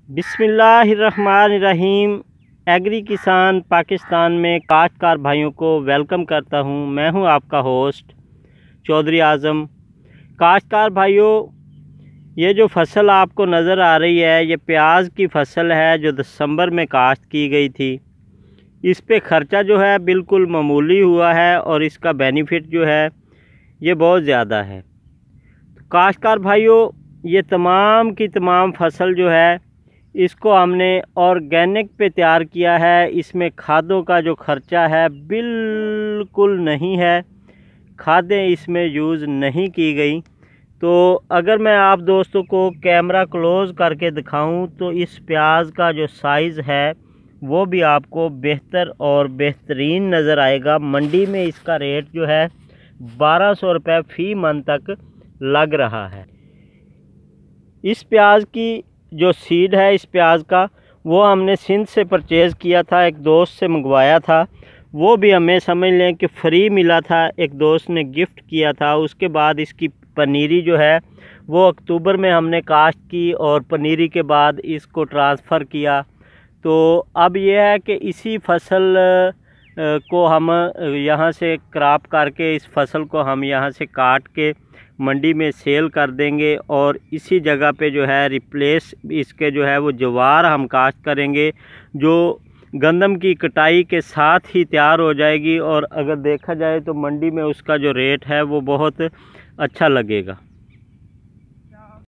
बिस्मिल्लाहिर्रहमानिर्रहीम। एग्री किसान पाकिस्तान में काश्तकार भाइयों को वेलकम करता हूं। मैं हूं आपका होस्ट चौधरी आज़म। काश्तकार भाइयों, ये जो फसल आपको नज़र आ रही है, ये प्याज की फसल है जो दिसंबर में काश्त की गई थी। इस पे ख़र्चा जो है बिल्कुल मामूली हुआ है और इसका बेनिफिट जो है ये बहुत ज़्यादा है। तो काश्तकार भाइयों, ये तमाम की तमाम फसल जो है इसको हमने ऑर्गेनिक पे तैयार किया है। इसमें खादों का जो ख़र्चा है बिल्कुल नहीं है, खादें इसमें यूज़ नहीं की गई। तो अगर मैं आप दोस्तों को कैमरा क्लोज़ करके दिखाऊं तो इस प्याज का जो साइज़ है वो भी आपको बेहतर और बेहतरीन नज़र आएगा। मंडी में इसका रेट जो है 1200 रुपये फ़ी मन तक लग रहा है। इस प्याज की जो सीड है इस प्याज का, वो हमने सिंध से परचेज़ किया था, एक दोस्त से मंगवाया था। वो भी हमें समझ लें कि फ्री मिला था, एक दोस्त ने गिफ्ट किया था। उसके बाद इसकी पनीरी जो है वो अक्टूबर में हमने काश्त की और पनीरी के बाद इसको ट्रांसफ़र किया। तो अब यह है कि इसी फसल को हम यहाँ से क्रॉप करके इस फसल को हम यहाँ से काट के मंडी में सेल कर देंगे और इसी जगह पे जो है रिप्लेस इसके जो है वो ज्वार हम काश्त करेंगे, जो गंदम की कटाई के साथ ही तैयार हो जाएगी। और अगर देखा जाए तो मंडी में उसका जो रेट है वो बहुत अच्छा लगेगा।